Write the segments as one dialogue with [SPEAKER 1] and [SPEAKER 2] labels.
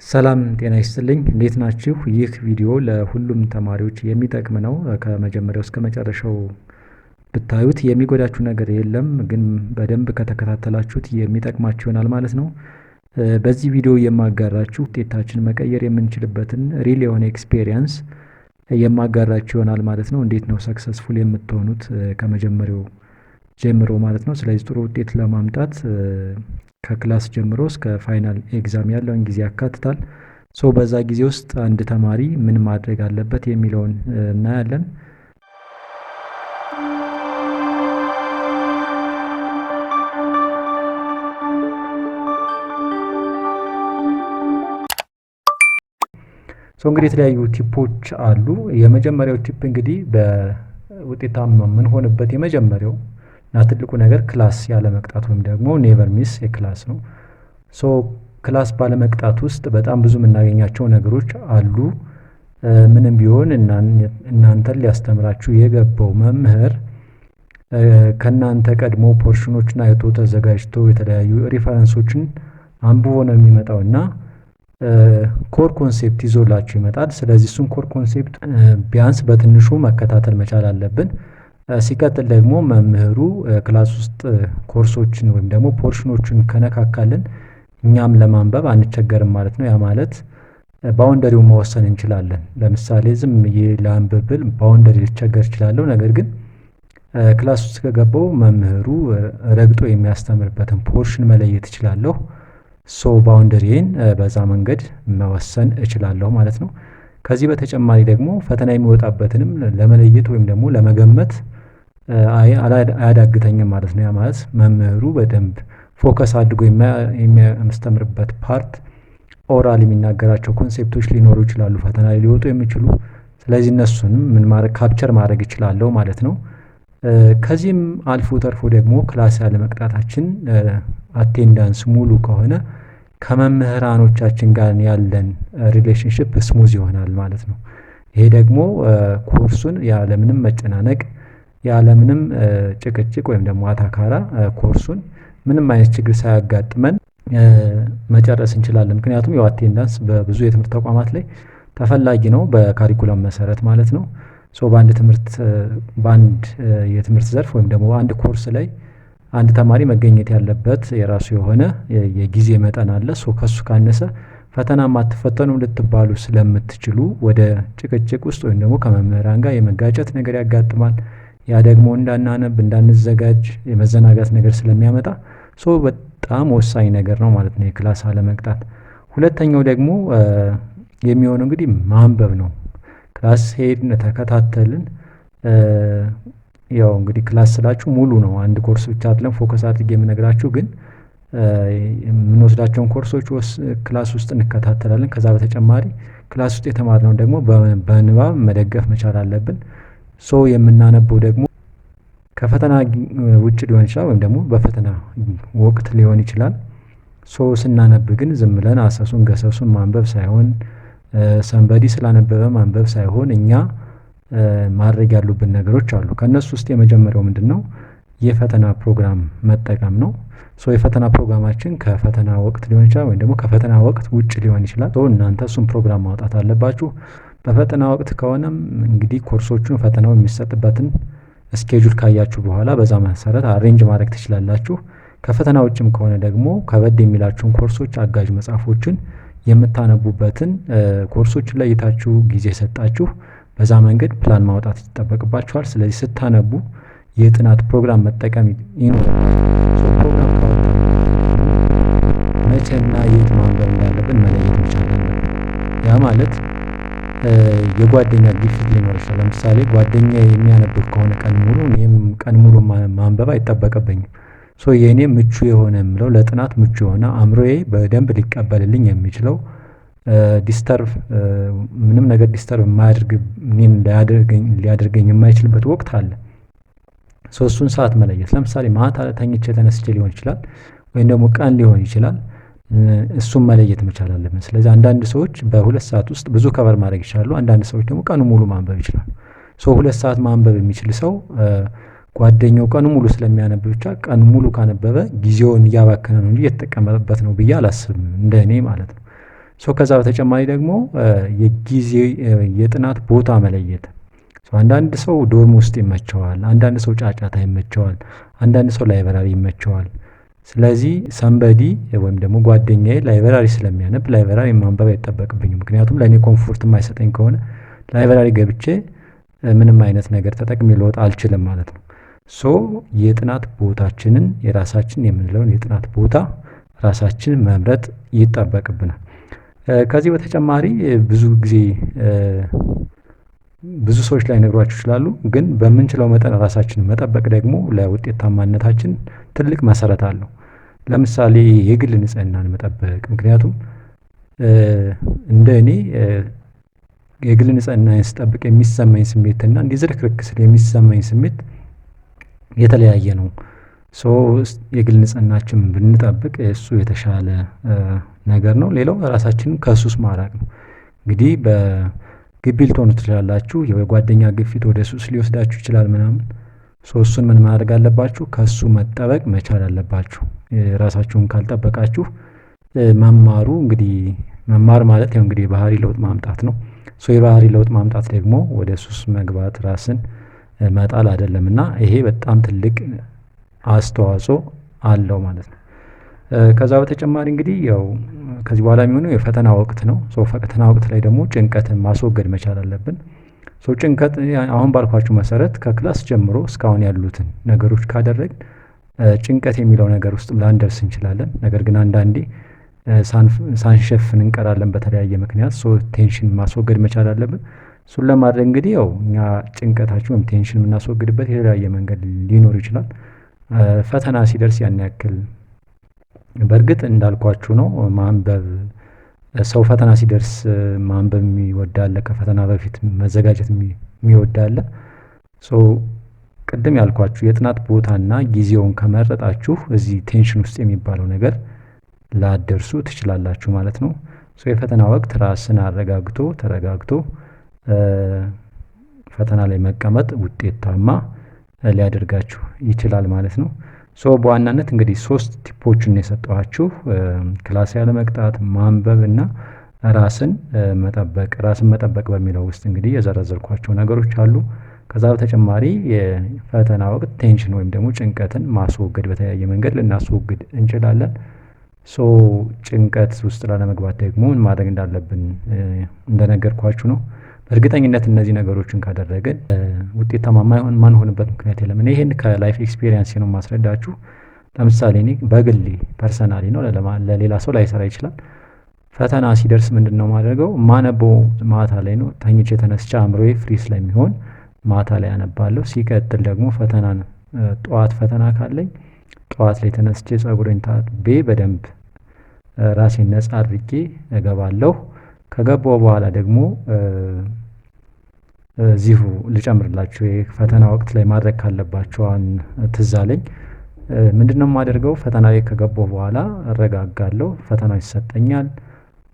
[SPEAKER 1] ሰላም ጤና ይስጥልኝ እንዴት ናችሁ? ይህ ቪዲዮ ለሁሉም ተማሪዎች የሚጠቅም ነው። ከመጀመሪያው እስከ መጨረሻው ብታዩት የሚጎዳችሁ ነገር የለም፣ ግን በደንብ ከተከታተላችሁት የሚጠቅማችሁ ይሆናል ማለት ነው። በዚህ ቪዲዮ የማጋራችሁ ውጤታችን መቀየር የምንችልበትን ሪል የሆነ ኤክስፔሪየንስ የማጋራችሁ ይሆናል ማለት ነው። እንዴት ነው ሰክሰስፉል የምትሆኑት ከመጀመሪያው ጀምሮ ማለት ነው። ስለዚህ ጥሩ ውጤት ለማምጣት ከክላስ ጀምሮ እስከ ፋይናል ኤግዛም ያለውን ጊዜ ያካትታል። በዛ ጊዜ ውስጥ አንድ ተማሪ ምን ማድረግ አለበት የሚለውን እናያለን። እንግዲህ የተለያዩ ቲፖች አሉ። የመጀመሪያው ቲፕ እንግዲህ በውጤታማ የምንሆንበት የመጀመሪያው እና ትልቁ ነገር ክላስ ያለመቅጣት ወይም ደግሞ ኔቨር ሚስ የክላስ ነው። ክላስ ባለመቅጣት ውስጥ በጣም ብዙ የምናገኛቸው ነገሮች አሉ። ምንም ቢሆን እናንተን ሊያስተምራችሁ የገባው መምህር ከእናንተ ቀድሞ ፖርሽኖችን አይቶ ተዘጋጅቶ የተለያዩ ሪፈረንሶችን አንብቦ ነው የሚመጣው እና ኮር ኮንሴፕት ይዞላችሁ ይመጣል። ስለዚህ እሱን ኮር ኮንሴፕት ቢያንስ በትንሹ መከታተል መቻል አለብን። ሲቀጥል ደግሞ መምህሩ ክላስ ውስጥ ኮርሶችን ወይም ደግሞ ፖርሽኖችን ከነካካልን እኛም ለማንበብ አንቸገርም ማለት ነው። ያ ማለት ባውንደሪው መወሰን እንችላለን። ለምሳሌ ዝም ብዬ ላንብብ ብል ባውንደሪ ልቸገር እችላለሁ። ነገር ግን ክላስ ውስጥ ከገባው መምህሩ ረግጦ የሚያስተምርበትን ፖርሽን መለየት እችላለሁ። ባውንደሪዬን በዛ መንገድ መወሰን እችላለሁ ማለት ነው። ከዚህ በተጨማሪ ደግሞ ፈተና የሚወጣበትንም ለመለየት ወይም ደግሞ ለመገመት አያዳግተኝም ማለት ነው። ያ ማለት መምህሩ በደንብ ፎከስ አድርጎ የሚያስተምርበት ፓርት ኦራል የሚናገራቸው ኮንሴፕቶች ሊኖሩ ይችላሉ ፈተና ላይ ሊወጡ የሚችሉ። ስለዚህ እነሱንም ካፕቸር ማድረግ እችላለሁ ማለት ነው። ከዚህም አልፎ ተርፎ ደግሞ ክላስ ያለ መቅጣታችን አቴንዳንስ ሙሉ ከሆነ ከመምህራኖቻችን ጋር ያለን ሪሌሽንሽፕ ስሙዝ ይሆናል ማለት ነው። ይሄ ደግሞ ኮርሱን ያለምንም መጨናነቅ ያለምንም ጭቅጭቅ ወይም ደግሞ አታካራ ኮርሱን ምንም አይነት ችግር ሳያጋጥመን መጨረስ እንችላለን። ምክንያቱም ያው አቴንዳንስ በብዙ የትምህርት ተቋማት ላይ ተፈላጊ ነው በካሪኩለም መሰረት ማለት ነው። በአንድ የትምህርት ዘርፍ ወይም ደግሞ አንድ ኮርስ ላይ አንድ ተማሪ መገኘት ያለበት የራሱ የሆነ የጊዜ መጠን አለ። ከሱ ካነሰ ፈተና ማትፈተኑ ልትባሉ ስለምትችሉ ወደ ጭቅጭቅ ውስጥ ወይም ደግሞ ከመምህራን ጋር የመጋጨት ነገር ያጋጥማል። ያ ደግሞ እንዳናነብ እንዳንዘጋጅ የመዘናጋት ነገር ስለሚያመጣ በጣም ወሳኝ ነገር ነው ማለት ነው የክላስ አለመቅጣት። ሁለተኛው ደግሞ የሚሆነው እንግዲህ ማንበብ ነው። ክላስ ሄድን ተከታተልን። ያው እንግዲህ ክላስ ስላችሁ ሙሉ ነው፣ አንድ ኮርስ ብቻ አይደለም ፎከስ አድርጌ የምነግራችሁ። ግን የምንወስዳቸውን ኮርሶች ክላስ ውስጥ እንከታተላለን። ከዛ በተጨማሪ ክላስ ውስጥ የተማርነውን ደግሞ በንባብ መደገፍ መቻል አለብን። የምናነበው ደግሞ ከፈተና ውጭ ሊሆን ይችላል ወይም ደግሞ በፈተና ወቅት ሊሆን ይችላል። ስናነብ ግን ዝም ብለን አሰሱን ገሰሱን ማንበብ ሳይሆን ሰንበዲ ስላነበበ ማንበብ ሳይሆን እኛ ማድረግ ያሉብን ነገሮች አሉ። ከነሱ ውስጥ የመጀመሪያው ምንድነው? የፈተና ፕሮግራም መጠቀም ነው። የፈተና ፕሮግራማችን ከፈተና ወቅት ሊሆን ይችላል ወይም ደግሞ ከፈተና ወቅት ውጭ ሊሆን ይችላል። እናንተ እሱን ፕሮግራም ማውጣት አለባችሁ። በፈተና ወቅት ከሆነም እንግዲህ ኮርሶቹን ፈተናው የሚሰጥበትን ስኬጁል ካያችሁ በኋላ በዛ መሰረት አሬንጅ ማድረግ ትችላላችሁ። ከፈተና ውጭም ከሆነ ደግሞ ከበድ የሚላችሁን ኮርሶች አጋዥ መጽሐፎችን የምታነቡበትን ኮርሶችን ለይታችሁ ጊዜ ሰጣችሁ በዛ መንገድ ፕላን ማውጣት ይጠበቅባችኋል። ስለዚህ ስታነቡ የጥናት ፕሮግራም መጠቀም ይኖራል። ፕሮግራም መቼና የት ማንበብ እንዳለብን መለየት መቻል አለብን። ያ ማለት የጓደኛ ግፊት ሊኖር ይችላል። ለምሳሌ ጓደኛ የሚያነብ ከሆነ ቀን ሙሉ እኔም ቀን ሙሉ ማንበብ አይጠበቅብኝም። የእኔ ምቹ የሆነ የምለው ለጥናት ምቹ የሆነ አእምሮዬ በደንብ ሊቀበልልኝ የሚችለው ምንም ነገር ዲስተርብ የማያደርግ እኔን ሊያደርገኝ የማይችልበት ወቅት አለ። እሱን ሰዓት መለየት። ለምሳሌ ማታ ተኝቼ ተነስቼ ሊሆን ይችላል ወይም ደግሞ ቀን ሊሆን ይችላል። እሱን መለየት መቻል አለብን። ስለዚህ አንዳንድ ሰዎች በ2 ሰዓት ውስጥ ብዙ ከቨር ማድረግ ይችላሉ። አንዳንድ ሰዎች ደግሞ ቀኑ ሙሉ ማንበብ ይችላሉ። 2 ሰዓት ማንበብ የሚችል ሰው ጓደኛው ቀኑ ሙሉ ስለሚያነብ ብቻ ቀኑ ሙሉ ካነበበ ጊዜውን እያባከነ ነው እንጂ እየተጠቀመበት ነው ብዬ አላስብም፣ እንደ እኔ ማለት ነው። ከዛ በተጨማሪ ደግሞ የጊዜ የጥናት ቦታ መለየት። አንዳንድ ሰው ዶርም ውስጥ ይመቸዋል፣ አንዳንድ ሰው ጫጫታ ይመቸዋል፣ አንዳንድ ሰው ላይብረሪ ይመቸዋል። ስለዚህ ሰንበዲ ወይም ደግሞ ጓደኛዬ ላይብረሪ ስለሚያነብ ላይብረሪ ማንበብ አይጠበቅብኝም። ምክንያቱም ለእኔ ኮምፎርት የማይሰጠኝ ከሆነ ላይብረሪ ገብቼ ምንም አይነት ነገር ተጠቅሜ ልወጣ አልችልም ማለት ነው። የጥናት ቦታችንን የራሳችን የምንለውን የጥናት ቦታ ራሳችን መምረጥ ይጠበቅብናል። ከዚህ በተጨማሪ ብዙ ጊዜ ብዙ ሰዎች ላይነግሯችሁ ይችላሉ፣ ግን በምንችለው መጠን ራሳችንን መጠበቅ ደግሞ ለውጤታማነታችን ትልቅ መሰረት አለው። ለምሳሌ የግል ንጽህናን መጠበቅ። ምክንያቱም እንደ እኔ የግል ንጽህናን ስጠብቅ የሚሰማኝ ስሜትና እንዲህ ዝርክርክ ስል የሚሰማኝ ስሜት የተለያየ ነው። የግል ንጽህናችን ብንጠብቅ እሱ የተሻለ ነገር ነው። ሌላው ራሳችንን ከሱስ ማራቅ ነው። እንግዲህ በግቢ ልትሆኑ ትችላላችሁ፣ የጓደኛ ግፊት ወደ ሱስ ሊወስዳችሁ ይችላል ምናምን። እሱን ምን ማድረግ አለባችሁ? ከሱ መጠበቅ መቻል አለባችሁ። ራሳችሁን ካልጠበቃችሁ መማሩ እንግዲህ መማር ማለት ያው እንግዲህ የባህሪ ለውጥ ማምጣት ነው። የባህሪ ለውጥ ማምጣት ደግሞ ወደ ሱስ መግባት ራስን መጣል አይደለም እና ይሄ በጣም ትልቅ አስተዋጽኦ አለው ማለት ነው። ከዛ በተጨማሪ እንግዲህ ያው ከዚህ በኋላ የሚሆነው የፈተና ወቅት ነው። ፈተና ወቅት ላይ ደግሞ ጭንቀትን ማስወገድ መቻል አለብን። ጭንቀት አሁን ባልኳችሁ መሰረት ከክላስ ጀምሮ እስካሁን ያሉትን ነገሮች ካደረግን ጭንቀት የሚለው ነገር ውስጥም ላንደርስ እንችላለን። ነገር ግን አንዳንዴ ሳንሸፍን እንቀራለን በተለያየ ምክንያት። ቴንሽን ማስወገድ መቻል አለብን። እሱን ለማድረግ እንግዲህ ያው እኛ ጭንቀታችን ወይም ቴንሽን የምናስወግድበት የተለያየ መንገድ ሊኖር ይችላል። ፈተና ሲደርስ ያን ያክል በእርግጥ እንዳልኳችሁ ነው ማንበብ። ሰው ፈተና ሲደርስ ማንበብ የሚወድ አለ፣ ከፈተና በፊት መዘጋጀት የሚወድ አለ። ቅድም ያልኳችሁ የጥናት ቦታና ጊዜውን ከመረጣችሁ እዚህ ቴንሽን ውስጥ የሚባለው ነገር ላደርሱ ትችላላችሁ ማለት ነው። የፈተና ወቅት ራስን አረጋግቶ ተረጋግቶ ፈተና ላይ መቀመጥ ውጤታማ ሊያደርጋችሁ ይችላል ማለት ነው። በዋናነት እንግዲህ 3 ቲፖችን የሰጠኋችሁ ክላስ ያለ መቅጣት፣ ማንበብ እና ራስን መጠበቅ። ራስን መጠበቅ በሚለው ውስጥ እንግዲህ የዘረዘርኳቸው ነገሮች አሉ። ከዛ በተጨማሪ የፈተና ወቅት ቴንሽን ወይም ደግሞ ጭንቀትን ማስወገድ በተለያየ መንገድ ልናስወግድ እንችላለን። ጭንቀት ውስጥ ላለመግባት ደግሞ ምን ማድረግ እንዳለብን እንደነገርኳችሁ ነው። በእርግጠኝነት እነዚህ ነገሮችን ካደረግን ውጤታማ ማንሆንበት ምክንያት የለም። እኔ ይሄን ከላይፍ ኤክስፒሪየንስ ነው ማስረዳችሁ። ለምሳሌ እኔ በግሌ ፐርሰናሊ ነው፣ ለሌላ ሰው ላይሰራ ይችላል። ፈተና ሲደርስ ምንድነው ማድረገው? ማነበው ማታ ላይ ነው። ተኝቼ ተነስቼ አእምሮዬ ፍሪ ስለሚሆን ማታ ላይ አነባለሁ። ሲቀጥል ደግሞ ፈተናን ጠዋት ፈተና ካለኝ ጠዋት ላይ ተነስቼ ፀጉሬን ታጥቤ በደንብ ራሴን ነጻ አድርጌ እገባለሁ። ከገባው በኋላ ደግሞ እዚሁ ልጨምርላችሁ የፈተና ወቅት ላይ ማድረግ ካለባቸዋን ትዝ አለኝ። ምንድነው የማደርገው? ፈተና ላይ ከገባው በኋላ እረጋጋለሁ። ፈተናው ይሰጠኛል።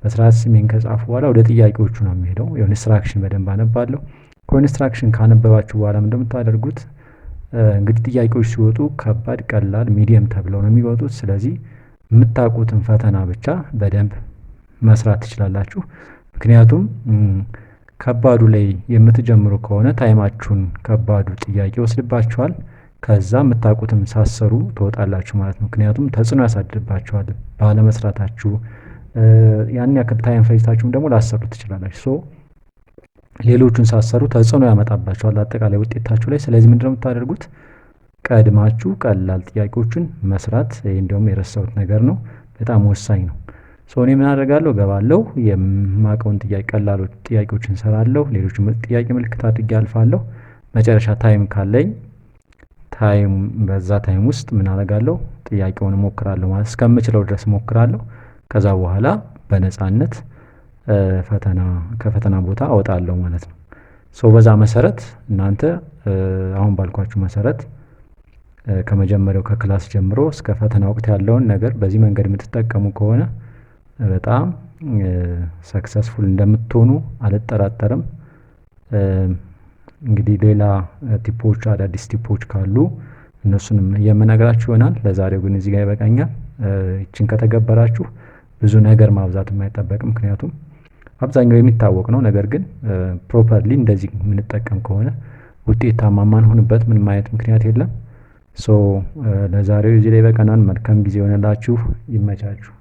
[SPEAKER 1] በስርዓት ስሜን ከጻፉ በኋላ ወደ ጥያቄዎቹ ነው የሚሄደው። ኢንስትራክሽን በደንብ አነባለሁ። ከኢንስትራክሽን ካነበባችሁ በኋላ እንደምታደርጉት እንግዲህ ጥያቄዎች ሲወጡ ከባድ፣ ቀላል፣ ሚዲየም ተብለው ነው የሚወጡት። ስለዚህ የምታውቁትን ፈተና ብቻ በደንብ መስራት ትችላላችሁ። ምክንያቱም ከባዱ ላይ የምትጀምሩ ከሆነ ታይማችሁን ከባዱ ጥያቄ ወስድባችኋል። ከዛ የምታውቁትም ሳሰሩ ትወጣላችሁ ማለት ነው። ምክንያቱም ተጽዕኖ ያሳድርባችኋል ባለመስራታችሁ። ያን ያክል ታይም ፈጅታችሁም ደግሞ ላሰሩ ትችላላችሁ። ሌሎቹን ሳሰሩ ተጽዕኖ ያመጣባችኋል አጠቃላይ ውጤታችሁ ላይ። ስለዚህ ምንድነው የምታደርጉት? ቀድማችሁ ቀላል ጥያቄዎችን መስራት። ይሄ እንደውም የረሳሁት ነገር ነው፣ በጣም ወሳኝ ነው። እኔ ምን አደርጋለሁ? እገባለሁ፣ የማውቀውን ቀላሎች ጥያቄዎችን እሰራለሁ። ሌሎችም ጥያቄ ምልክት አድርጌ አልፋለሁ። መጨረሻ ታይም ካለኝ በዛ ታይም ውስጥ ምን አደርጋለሁ? ጥያቄውን እሞክራለሁ ማለት እስከምችለው ድረስ እሞክራለሁ። ከዛ በኋላ በነፃነት ከፈተና ቦታ እወጣለሁ ማለት ነው። በዛ መሰረት እናንተ አሁን ባልኳችሁ መሰረት ከመጀመሪያው ከክላስ ጀምሮ እስከ ፈተና ወቅት ያለውን ነገር በዚህ መንገድ የምትጠቀሙ ከሆነ በጣም ሰክሰስፉል እንደምትሆኑ አልጠራጠርም። እንግዲህ ሌላ ቲፖች፣ አዳዲስ ቲፖች ካሉ እነሱንም የምነግራችሁ ይሆናል። ለዛሬው ግን እዚህ ጋር ይበቃኛል። ይችን ከተገበራችሁ ብዙ ነገር ማብዛት የማይጠበቅም ምክንያቱም አብዛኛው የሚታወቅ ነው። ነገር ግን ፕሮፐርሊ እንደዚህ የምንጠቀም ከሆነ ውጤታማ ማንሆንበት ምንም አይነት ምክንያት የለም። ሶ ለዛሬው እዚህ ላይ በቀናን መልካም ጊዜ ሆነላችሁ። ይመቻችሁ።